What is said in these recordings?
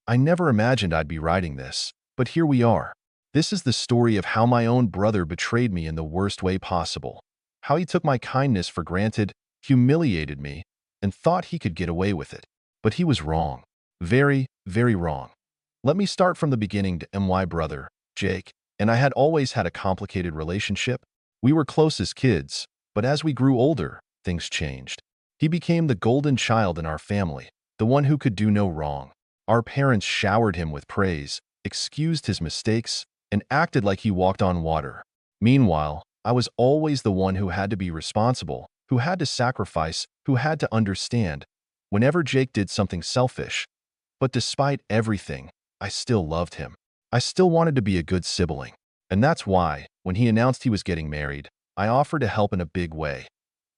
I never imagined I'd be writing this, but here we are. This is the story of how my own brother betrayed me in the worst way possible. How he took my kindness for granted, humiliated me, and thought he could get away with it. But he was wrong. Very, very wrong. Let me start from the beginning. To my brother, Jake, and I had always had a complicated relationship. We were close as kids, but as we grew older, things changed. He became the golden child in our family, the one who could do no wrong. Our parents showered him with praise, excused his mistakes, and acted like he walked on water. Meanwhile, I was always the one who had to be responsible, who had to sacrifice, who had to understand, whenever Jake did something selfish. But despite everything, I still loved him. I still wanted to be a good sibling. And that's why, when he announced he was getting married, I offered to help in a big way.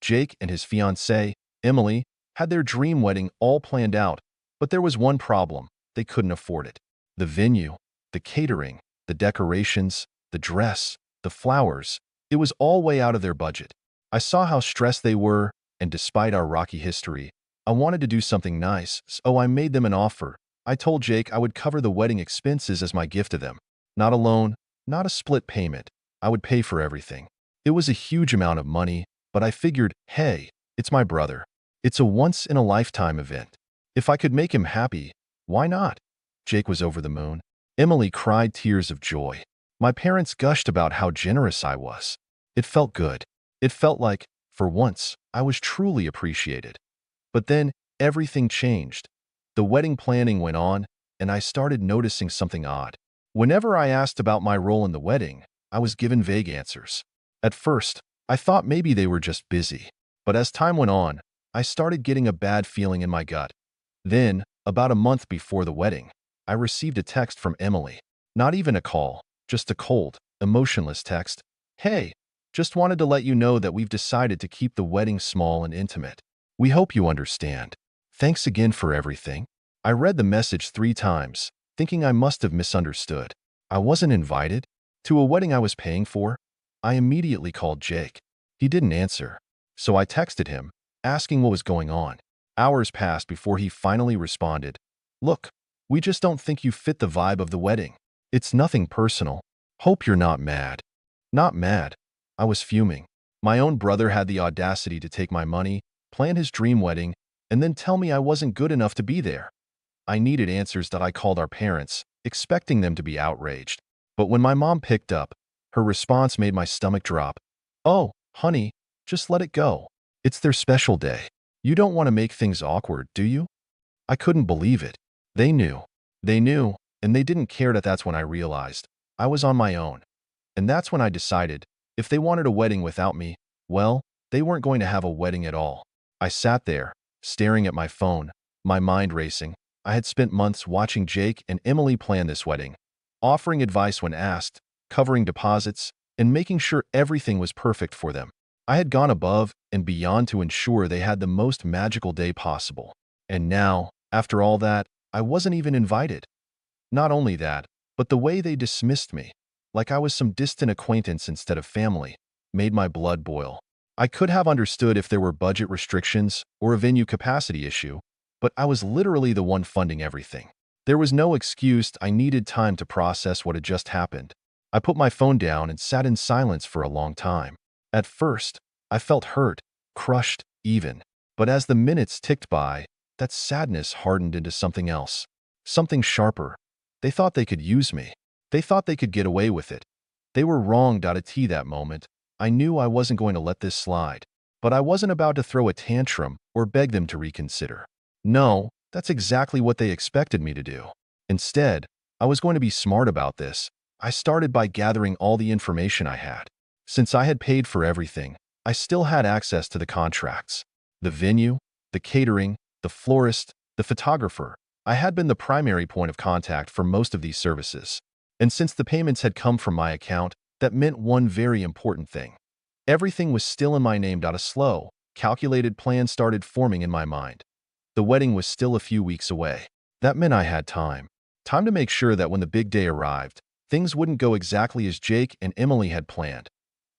Jake and his fiancée, Emily, had their dream wedding all planned out, but there was one problem: they couldn't afford it. The venue, the catering, the decorations, the dress, the flowers, it was all way out of their budget. I saw how stressed they were, and despite our rocky history, I wanted to do something nice, so I made them an offer. I told Jake I would cover the wedding expenses as my gift to them. Not a loan, not a split payment. I would pay for everything. It was a huge amount of money, but I figured, hey, it's my brother. It's a once-in-a-lifetime event. If I could make him happy, why not? Jake was over the moon. Emily cried tears of joy. My parents gushed about how generous I was. It felt good. It felt like, for once, I was truly appreciated. But then, everything changed. The wedding planning went on, and I started noticing something odd. Whenever I asked about my role in the wedding, I was given vague answers. At first, I thought maybe they were just busy. But as time went on, I started getting a bad feeling in my gut. Then, about a month before the wedding, I received a text from Emily. Not even a call, just a cold, emotionless text. Hey, just wanted to let you know that we've decided to keep the wedding small and intimate. We hope you understand. Thanks again for everything. I read the message 3 times, thinking I must have misunderstood. I wasn't invited to a wedding I was paying for. I immediately called Jake. He didn't answer, so I texted him, asking what was going on. Hours passed before he finally responded. Look, we just don't think you fit the vibe of the wedding. It's nothing personal. Hope you're not mad. Not mad. I was fuming. My own brother had the audacity to take my money, plan his dream wedding, and then tell me I wasn't good enough to be there. I needed answers. That I called our parents, expecting them to be outraged. But when my mom picked up, her response made my stomach drop. Oh, honey, just let it go. It's their special day. You don't want to make things awkward, do you? I couldn't believe it. They knew. They knew, and they didn't care. That's when I realized I was on my own. And that's when I decided, if they wanted a wedding without me, well, they weren't going to have a wedding at all. I sat there, staring at my phone, my mind racing. I had spent months watching Jake and Emily plan this wedding, offering advice when asked, covering deposits, and making sure everything was perfect for them. I had gone above and beyond to ensure they had the most magical day possible. And now, after all that, I wasn't even invited. Not only that, but the way they dismissed me, like I was some distant acquaintance instead of family, made my blood boil. I could have understood if there were budget restrictions or a venue capacity issue, but I was literally the one funding everything. There was no excuse. I needed time to process what had just happened. I put my phone down and sat in silence for a long time. At first, I felt hurt, crushed, even. But as the minutes ticked by, that sadness hardened into something else. Something sharper. They thought they could use me. They thought they could get away with it. They were wrong. At that moment, I knew I wasn't going to let this slide. But I wasn't about to throw a tantrum or beg them to reconsider. No, that's exactly what they expected me to do. Instead, I was going to be smart about this. I started by gathering all the information I had. Since I had paid for everything, I still had access to the contracts. The venue, the catering, the florist, the photographer. I had been the primary point of contact for most of these services. And since the payments had come from my account, that meant one very important thing. Everything was still in my name. A slow, calculated plan started forming in my mind. The wedding was still a few weeks away. That meant I had time. Time to make sure that when the big day arrived, things wouldn't go exactly as Jake and Emily had planned.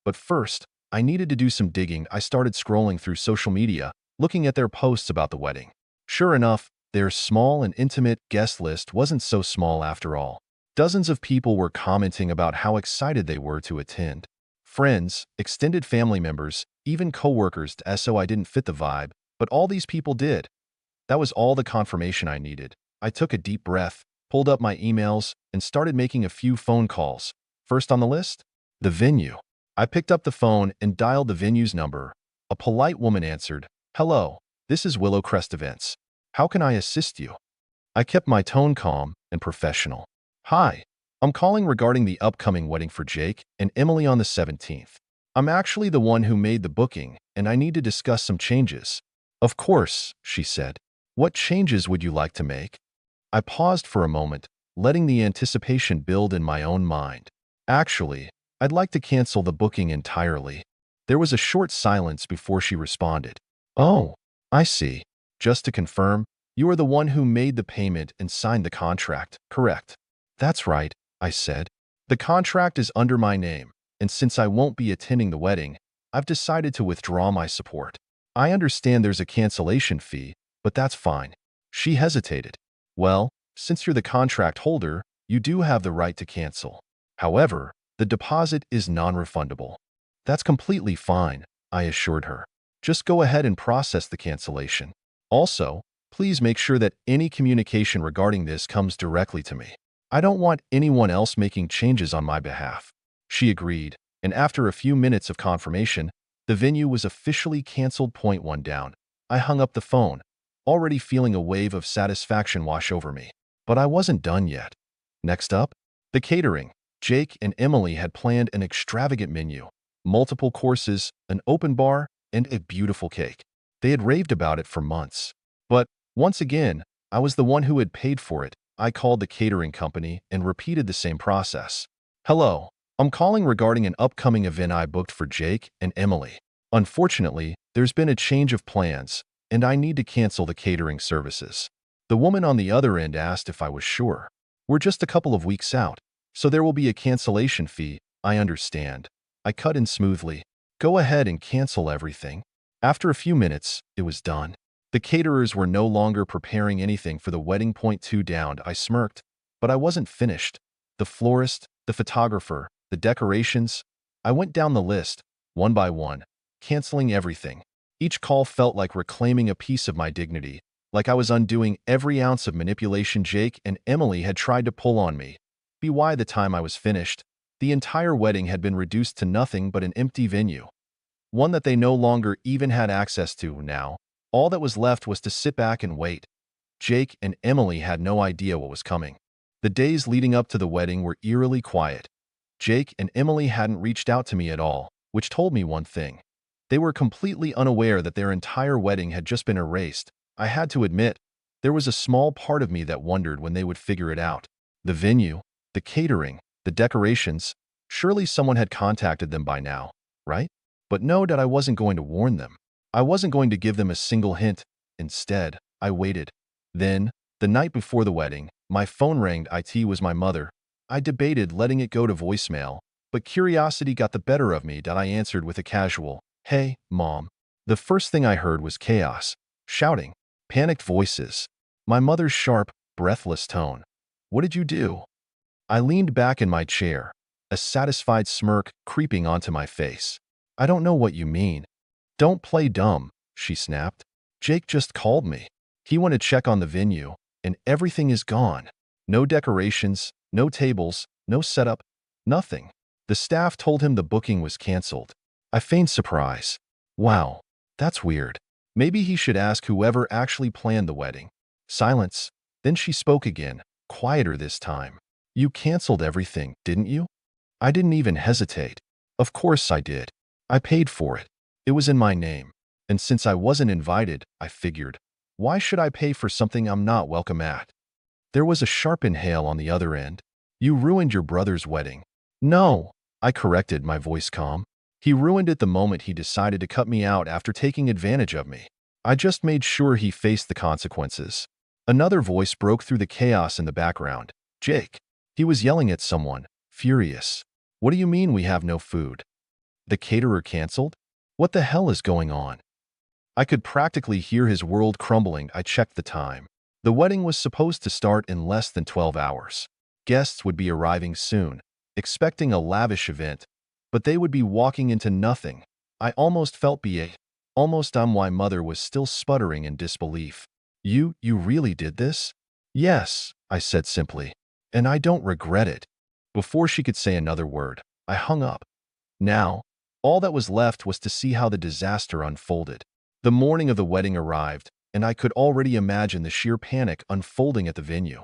But first, I needed to do some digging. I started scrolling through social media, looking at their posts about the wedding. Sure enough, Their small and intimate guest list wasn't so small after all. Dozens of people were commenting about how excited they were to attend. Friends, extended family members, even coworkers, so I didn't fit the vibe, but all these people did. That was all the confirmation I needed. I took a deep breath, pulled up my emails, and started making a few phone calls. First on the list? The venue. I picked up the phone and dialed the venue's number. A polite woman answered, "Hello, this is Willow Crest Events. How can I assist you?" I kept my tone calm and professional. "Hi, I'm calling regarding the upcoming wedding for Jake and Emily on the 17th. I'm actually the one who made the booking, and I need to discuss some changes." "Of course," she said. "What changes would you like to make?" I paused for a moment, letting the anticipation build in my own mind. "Actually, I'd like to cancel the booking entirely." There was a short silence before she responded. "Oh, I see. Just to confirm, you are the one who made the payment and signed the contract, correct?" "That's right," I said. "The contract is under my name, and since I won't be attending the wedding, I've decided to withdraw my support. I understand there's a cancellation fee, but that's fine." She hesitated. "Well, since you're the contract holder, you do have the right to cancel. However, the deposit is non-refundable." "That's completely fine," I assured her. "Just go ahead and process the cancellation. Also, please make sure that any communication regarding this comes directly to me. I don't want anyone else making changes on my behalf." She agreed, and after a few minutes of confirmation, the venue was officially canceled. Point one down. I hung up the phone, already feeling a wave of satisfaction wash over me. But I wasn't done yet. Next up, the catering. Jake and Emily had planned an extravagant menu, multiple courses, an open bar, and a beautiful cake. They had raved about it for months. But, once again, I was the one who had paid for it. I called the catering company and repeated the same process. "Hello, I'm calling regarding an upcoming event I booked for Jake and Emily. Unfortunately, there's been a change of plans, and I need to cancel the catering services." The woman on the other end asked if I was sure. "We're just a couple of weeks out, so there will be a cancellation fee. I understand." I cut in smoothly. "Go ahead and cancel everything." After a few minutes, it was done. The caterers were no longer preparing anything for the wedding. Point two down. I smirked, but I wasn't finished. The florist, the photographer, the decorations. I went down the list, one by one, canceling everything. Each call felt like reclaiming a piece of my dignity, like I was undoing every ounce of manipulation Jake and Emily had tried to pull on me. By the time I was finished, the entire wedding had been reduced to nothing but an empty venue, one that they no longer even had access to now. All that was left was to sit back and wait. Jake and Emily had no idea what was coming. The days leading up to the wedding were eerily quiet. Jake and Emily hadn't reached out to me at all, which told me one thing. They were completely unaware that their entire wedding had just been erased. I had to admit, there was a small part of me that wondered when they would figure it out. The venue, the catering, the decorations, surely someone had contacted them by now, right? But no, that I wasn't going to warn them. I wasn't going to give them a single hint. Instead, I waited. Then, the night before the wedding, my phone rang. It was my mother. I debated letting it go to voicemail, but curiosity got the better of me. That I answered with a casual, "Hey, Mom." The first thing I heard was chaos, shouting, panicked voices. My mother's sharp, breathless tone. "What did you do?" I leaned back in my chair, a satisfied smirk creeping onto my face. "I don't know what you mean." "Don't play dumb," she snapped. "Jake just called me. He wanted to check on the venue, and everything is gone. No decorations, no tables, no setup, nothing. The staff told him the booking was canceled." I feigned surprise. "Wow, that's weird. Maybe he should ask whoever actually planned the wedding." Silence. Then she spoke again, quieter this time. "You canceled everything, didn't you?" I didn't even hesitate. Of course I did. I paid for it. It was in my name. And since I wasn't invited, I figured, why should I pay for something I'm not welcome at? There was a sharp inhale on the other end. "You ruined your brother's wedding." "No," I corrected, my voice calm. "He ruined it the moment he decided to cut me out after taking advantage of me. I just made sure he faced the consequences." Another voice broke through the chaos in the background. "Jake." He was yelling at someone, furious. "What do you mean we have no food? The caterer canceled? What the hell is going on?" I could practically hear his world crumbling. I checked the time. The wedding was supposed to start in less than 12 hours. Guests would be arriving soon, expecting a lavish event, but they would be walking into nothing. I almost felt betrayed. Almost my mother was still sputtering in disbelief. You really did this? Yes, I said simply, and I don't regret it. Before she could say another word, I hung up. Now, all that was left was to see how the disaster unfolded. The morning of the wedding arrived, and I could already imagine the sheer panic unfolding at the venue.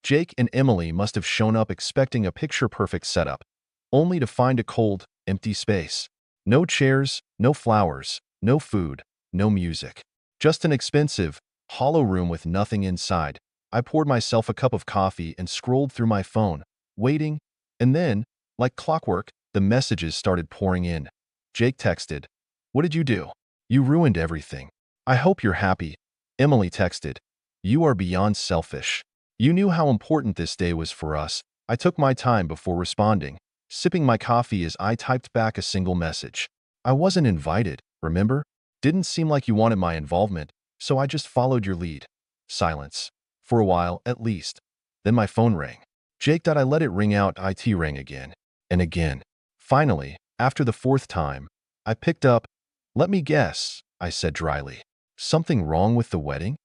Jake and Emily must have shown up expecting a picture-perfect setup, only to find a cold, empty space. No chairs, no flowers, no food, no music. Just an expensive, hollow room with nothing inside. I poured myself a cup of coffee and scrolled through my phone, waiting, and then, like clockwork, the messages started pouring in. Jake texted, "What did you do? You ruined everything. I hope you're happy." Emily texted, "You are beyond selfish. You knew how important this day was for us." I took my time before responding, sipping my coffee as I typed back a single message. "I wasn't invited, remember? Didn't seem like you wanted my involvement, so I just followed your lead." Silence. For a while, at least. Then my phone rang. Jake, I let it ring out. It rang again and again. Finally, after the fourth time, I picked up. "Let me guess," I said dryly. "Something wrong with the wedding?"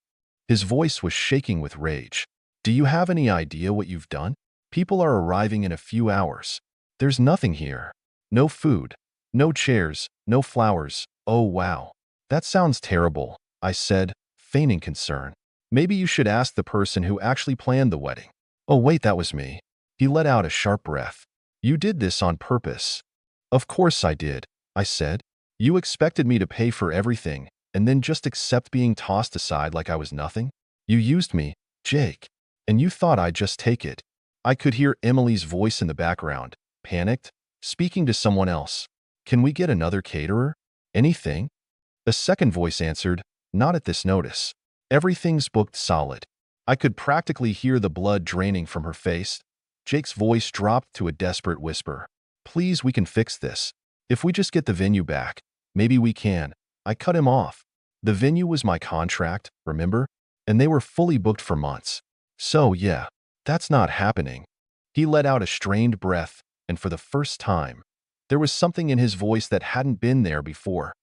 His voice was shaking with rage. "Do you have any idea what you've done? People are arriving in a few hours. There's nothing here. No food, no chairs, no flowers. Oh, wow. That sounds terrible," I said, feigning concern. "Maybe you should ask the person who actually planned the wedding." "Oh, wait, that was me." He let out a sharp breath. "You did this on purpose." "Of course I did," I said. "You expected me to pay for everything and then just accept being tossed aside like I was nothing? You used me, Jake, and you thought I'd just take it." I could hear Emily's voice in the background, panicked, speaking to someone else. "Can we get another caterer? Anything?" A second voice answered, "Not at this notice. Everything's booked solid." I could practically hear the blood draining from her face. Jake's voice dropped to a desperate whisper. "Please, we can fix this. If we just get the venue back, maybe we can." I cut him off. The venue was my contract, remember? And they were fully booked for months. "So, yeah, that's not happening." He let out a strained breath, and for the first time, there was something in his voice that hadn't been there before.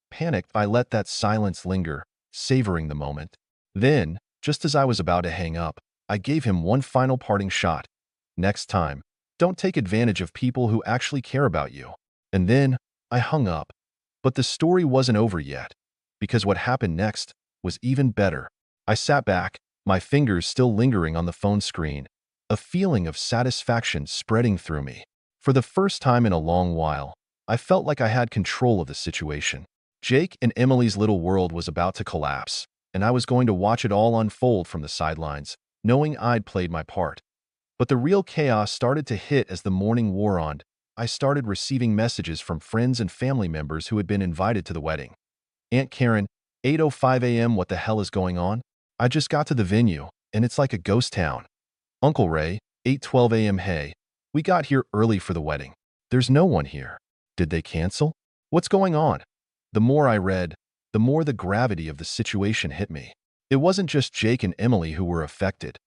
Panicked, I let that silence linger, savoring the moment. Then, just as I was about to hang up, I gave him one final parting shot. "Next time, don't take advantage of people who actually care about you." And then, I hung up. But the story wasn't over yet, because what happened next was even better. I sat back, my fingers still lingering on the phone screen, a feeling of satisfaction spreading through me. For the first time in a long while, I felt like I had control of the situation. Jake and Emily's little world was about to collapse, and I was going to watch it all unfold from the sidelines, knowing I'd played my part. But the real chaos started to hit as the morning wore on. I started receiving messages from friends and family members who had been invited to the wedding. "Aunt Karen, 8:05 a.m. What the hell is going on? I just got to the venue, and it's like a ghost town." "Uncle Ray, 8:12 a.m. Hey, we got here early for the wedding. There's no one here. Did they cancel? What's going on?" The more I read, the more the gravity of the situation hit me. It wasn't just Jake and Emily who were affected.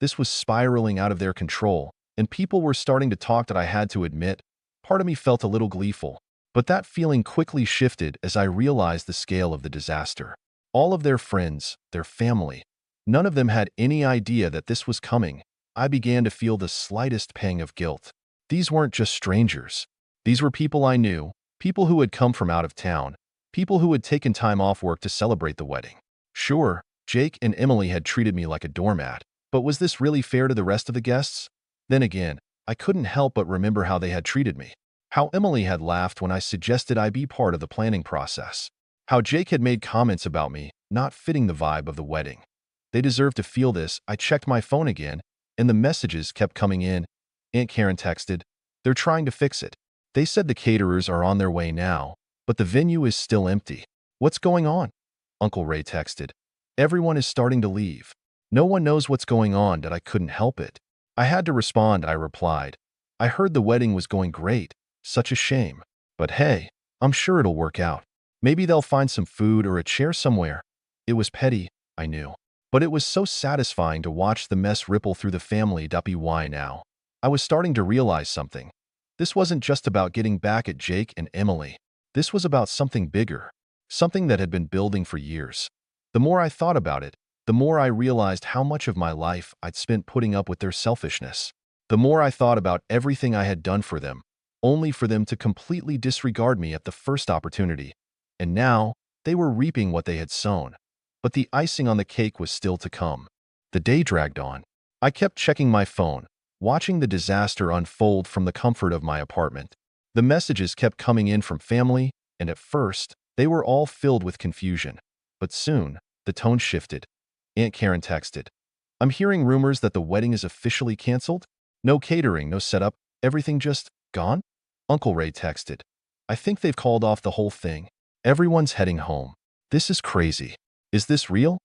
This was spiraling out of their control, and people were starting to talk that I had to admit. Part of me felt a little gleeful, but that feeling quickly shifted as I realized the scale of the disaster. All of their friends, their family, none of them had any idea that this was coming. I began to feel the slightest pang of guilt. These weren't just strangers. These were people I knew, people who had come from out of town, people who had taken time off work to celebrate the wedding. Sure, Jake and Emily had treated me like a doormat, but was this really fair to the rest of the guests? Then again, I couldn't help but remember how they had treated me. How Emily had laughed when I suggested I be part of the planning process. How Jake had made comments about me not fitting the vibe of the wedding. They deserved to feel this. I checked my phone again, and the messages kept coming in. Aunt Karen texted, "They're trying to fix it. They said the caterers are on their way now, but the venue is still empty." "What's going on?" Uncle Ray texted. "Everyone is starting to leave. No one knows what's going on." That I couldn't help it. I had to respond. I replied, "I heard the wedding was going great. Such a shame. But hey, I'm sure it'll work out. Maybe they'll find some food or a chair somewhere." It was petty, I knew. But it was so satisfying to watch the mess ripple through the family. Why now? I was starting to realize something. This wasn't just about getting back at Jake and Emily. This was about something bigger, something that had been building for years. The more I thought about it, the more I realized how much of my life I'd spent putting up with their selfishness. The more I thought about everything I had done for them, only for them to completely disregard me at the first opportunity. And now, they were reaping what they had sown. But the icing on the cake was still to come. The day dragged on. I kept checking my phone, watching the disaster unfold from the comfort of my apartment. The messages kept coming in from family, and at first, they were all filled with confusion. But soon, the tone shifted. Aunt Karen texted, "I'm hearing rumors that the wedding is officially canceled? No catering, no setup, everything just gone?" Uncle Ray texted, "I think they've called off the whole thing. Everyone's heading home. This is crazy. Is this real?"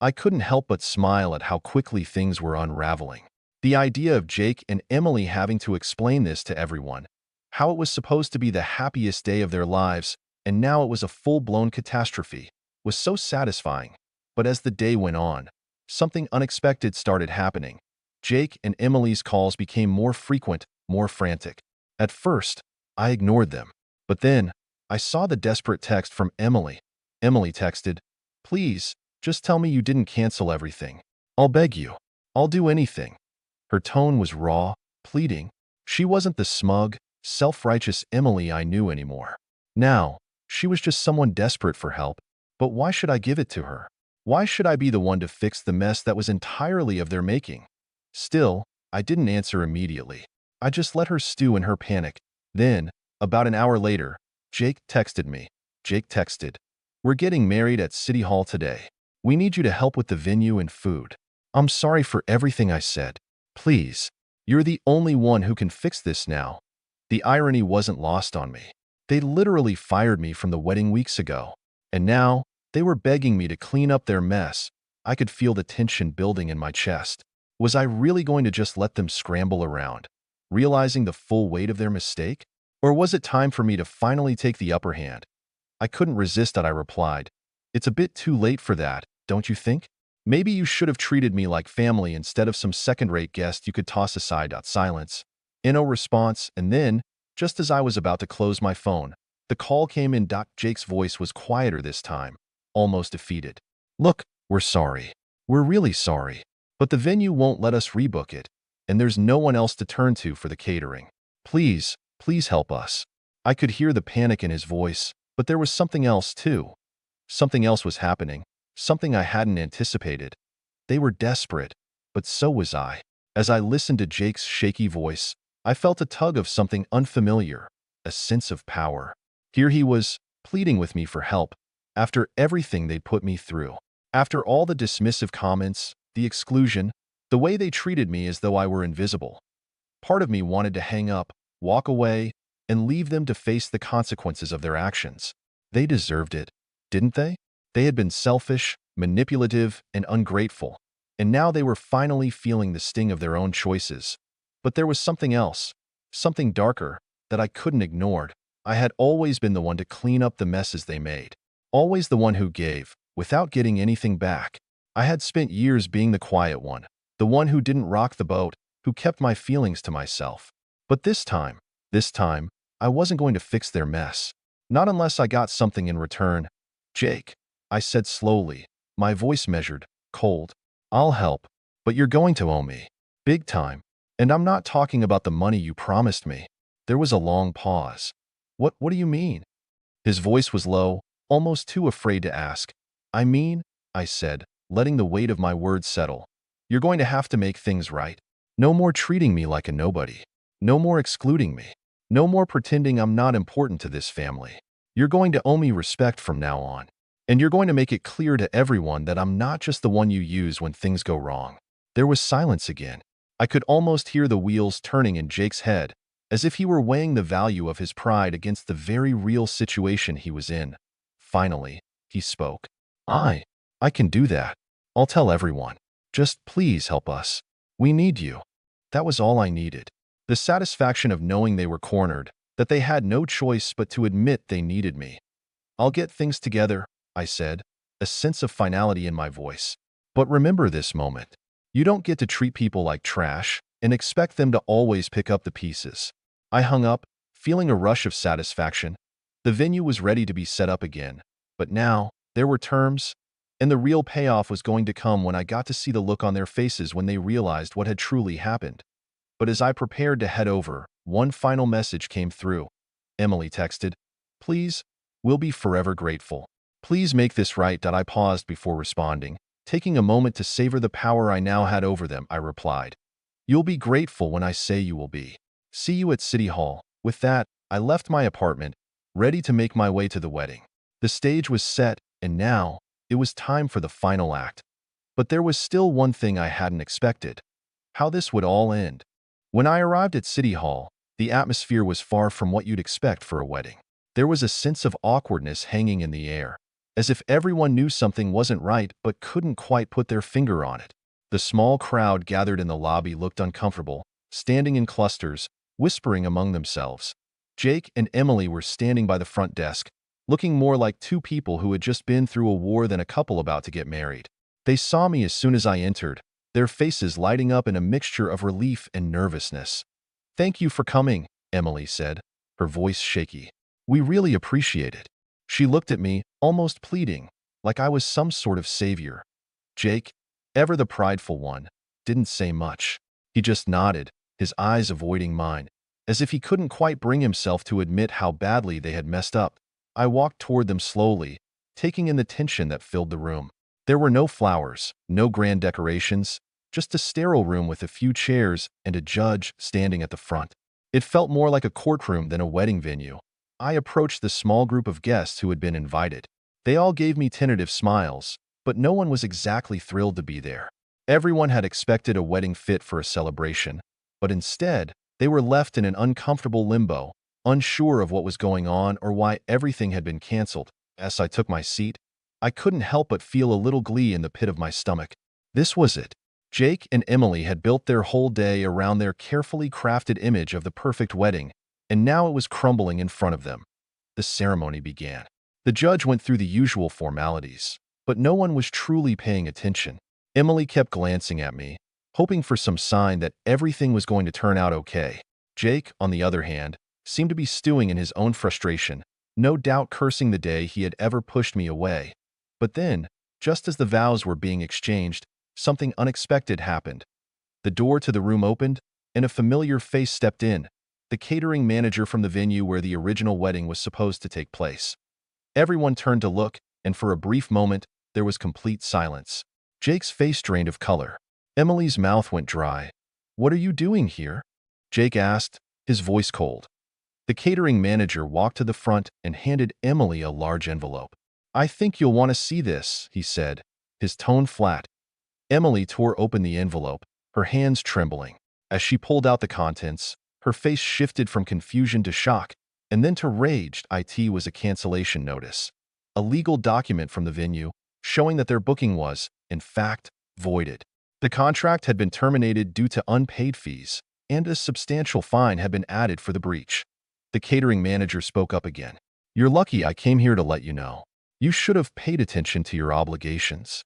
I couldn't help but smile at how quickly things were unraveling. The idea of Jake and Emily having to explain this to everyone, how it was supposed to be the happiest day of their lives, and now it was a full-blown catastrophe, was so satisfying. But as the day went on, something unexpected started happening. Jake and Emily's calls became more frequent, more frantic. At first, I ignored them. But then, I saw the desperate text from Emily. Emily texted, "Please, just tell me you didn't cancel everything. I'll beg you. I'll do anything." Her tone was raw, pleading. She wasn't the smug, self-righteous Emily I knew anymore. Now, she was just someone desperate for help. But why should I give it to her? Why should I be the one to fix the mess that was entirely of their making? Still, I didn't answer immediately. I just let her stew in her panic. Then, about an hour later, Jake texted me. Jake texted, "We're getting married at City Hall today. We need you to help with the venue and food. I'm sorry for everything I said. Please, you're the only one who can fix this now." The irony wasn't lost on me. They literally fired me from the wedding weeks ago. And now, they were begging me to clean up their mess. I could feel the tension building in my chest. Was I really going to just let them scramble around, realizing the full weight of their mistake? Or was it time for me to finally take the upper hand? I couldn't resist that. I replied, "It's a bit too late for that, don't you think? Maybe you should have treated me like family instead of some second-rate guest you could toss aside." Silence. No response, and then, just as I was about to close my phone, the call came in. Jake's voice was quieter this time, almost defeated. "Look, we're sorry. We're really sorry. But the venue won't let us rebook it, and there's no one else to turn to for the catering. Please, please help us." I could hear the panic in his voice, but there was something else too. Something else was happening, something I hadn't anticipated. They were desperate, but so was I. As I listened to Jake's shaky voice, I felt a tug of something unfamiliar, a sense of power. Here he was, pleading with me for help, after everything they'd put me through. After all the dismissive comments, the exclusion, the way they treated me as though I were invisible. Part of me wanted to hang up, walk away, and leave them to face the consequences of their actions. They deserved it, didn't they? They had been selfish, manipulative, and ungrateful, and now they were finally feeling the sting of their own choices. But there was something else, something darker, that I couldn't ignore. I had always been the one to clean up the messes they made. Always the one who gave, without getting anything back. I had spent years being the quiet one, the one who didn't rock the boat, who kept my feelings to myself. But this time, I wasn't going to fix their mess. Not unless I got something in return. "Jake," I said slowly, my voice measured, cold, "I'll help, but you're going to owe me. Big time. And I'm not talking about the money you promised me." There was a long pause. What do you mean?" His voice was low, almost too afraid to ask. "I mean," I said, letting the weight of my words settle, "you're going to have to make things right. No more treating me like a nobody. No more excluding me. No more pretending I'm not important to this family. You're going to owe me respect from now on. And you're going to make it clear to everyone that I'm not just the one you use when things go wrong." There was silence again. I could almost hear the wheels turning in Jake's head, as if he were weighing the value of his pride against the very real situation he was in. Finally, he spoke. I can do that. I'll tell everyone. Just please help us. We need you." That was all I needed. The satisfaction of knowing they were cornered, that they had no choice but to admit they needed me. "I'll get things together," I said, a sense of finality in my voice. But remember this moment. You don't get to treat people like trash and expect them to always pick up the pieces. I hung up, feeling a rush of satisfaction. The venue was ready to be set up again. But now, there were terms, and the real payoff was going to come when I got to see the look on their faces when they realized what had truly happened. But as I prepared to head over, one final message came through. Emily texted, "Please, we'll be forever grateful. Please make this right." I paused before responding. Taking a moment to savor the power I now had over them, I replied, "You'll be grateful when I say you will be. See you at City Hall." With that, I left my apartment, ready to make my way to the wedding. The stage was set, and now, it was time for the final act. But there was still one thing I hadn't expected: how this would all end. When I arrived at City Hall, the atmosphere was far from what you'd expect for a wedding. There was a sense of awkwardness hanging in the air, as if everyone knew something wasn't right but couldn't quite put their finger on it. The small crowd gathered in the lobby looked uncomfortable, standing in clusters, whispering among themselves. Jake and Emily were standing by the front desk, looking more like two people who had just been through a war than a couple about to get married. They saw me as soon as I entered, their faces lighting up in a mixture of relief and nervousness. "Thank you for coming," Emily said, her voice shaky. "We really appreciate it." She looked at me, almost pleading, like I was some sort of savior. Jake, ever the prideful one, didn't say much. He just nodded, his eyes avoiding mine, as if he couldn't quite bring himself to admit how badly they had messed up. I walked toward them slowly, taking in the tension that filled the room. There were no flowers, no grand decorations, just a sterile room with a few chairs and a judge standing at the front. It felt more like a courtroom than a wedding venue. I approached the small group of guests who had been invited. They all gave me tentative smiles, but no one was exactly thrilled to be there. Everyone had expected a wedding fit for a celebration, but instead, they were left in an uncomfortable limbo, unsure of what was going on or why everything had been canceled. As I took my seat, I couldn't help but feel a little glee in the pit of my stomach. This was it. Jake and Emily had built their whole day around their carefully crafted image of the perfect wedding, and now it was crumbling in front of them. The ceremony began. The judge went through the usual formalities, but no one was truly paying attention. Emily kept glancing at me, hoping for some sign that everything was going to turn out okay. Jake, on the other hand, seemed to be stewing in his own frustration, no doubt cursing the day he had ever pushed me away. But then, just as the vows were being exchanged, something unexpected happened. The door to the room opened, and a familiar face stepped in, the catering manager from the venue where the original wedding was supposed to take place. Everyone turned to look, and for a brief moment, there was complete silence. Jake's face drained of color. Emily's mouth went dry. "What are you doing here?" Jake asked, his voice cold. The catering manager walked to the front and handed Emily a large envelope. "I think you'll want to see this," he said, his tone flat. Emily tore open the envelope, her hands trembling. As she pulled out the contents, her face shifted from confusion to shock, and then to rage. It was a cancellation notice, a legal document from the venue showing that their booking was, in fact, voided. The contract had been terminated due to unpaid fees, and a substantial fine had been added for the breach. The catering manager spoke up again. "You're lucky I came here to let you know. You should have paid attention to your obligations."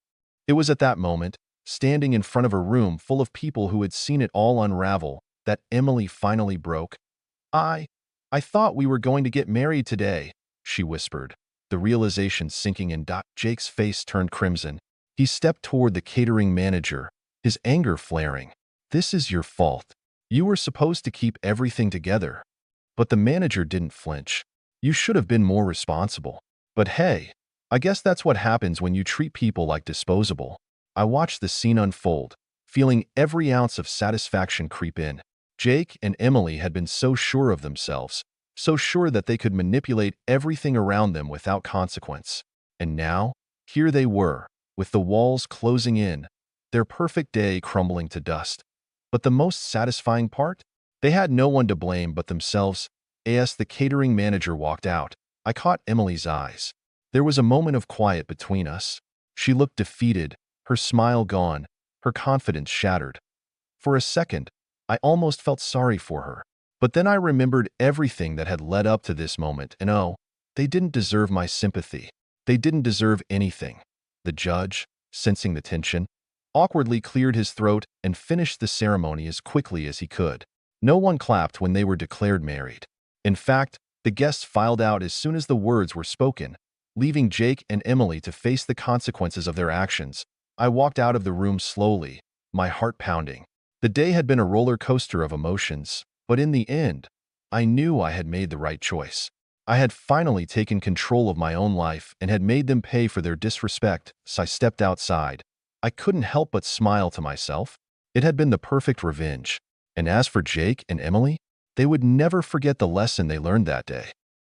It was at that moment, standing in front of a room full of people who had seen it all unravel, that Emily finally broke. I thought we were going to get married today," she whispered, the realization sinking in. Jake's face turned crimson. He stepped toward the catering manager, his anger flaring. "This is your fault. You were supposed to keep everything together." But the manager didn't flinch. "You should have been more responsible. But hey, I guess that's what happens when you treat people like disposable." I watched the scene unfold, feeling every ounce of satisfaction creep in. Jake and Emily had been so sure of themselves, so sure that they could manipulate everything around them without consequence. And now, here they were, with the walls closing in, their perfect day crumbling to dust. But the most satisfying part? They had no one to blame but themselves. As the catering manager walked out, I caught Emily's eyes. There was a moment of quiet between us. She looked defeated, her smile gone, her confidence shattered. For a second, I almost felt sorry for her. But then I remembered everything that had led up to this moment, and oh, they didn't deserve my sympathy. They didn't deserve anything. The judge, sensing the tension, awkwardly cleared his throat and finished the ceremony as quickly as he could. No one clapped when they were declared married. In fact, the guests filed out as soon as the words were spoken, leaving Jake and Emily to face the consequences of their actions. I walked out of the room slowly, my heart pounding. The day had been a roller coaster of emotions, but in the end, I knew I had made the right choice. I had finally taken control of my own life and had made them pay for their disrespect, so I stepped outside. I couldn't help but smile to myself. It had been the perfect revenge. And as for Jake and Emily, they would never forget the lesson they learned that day.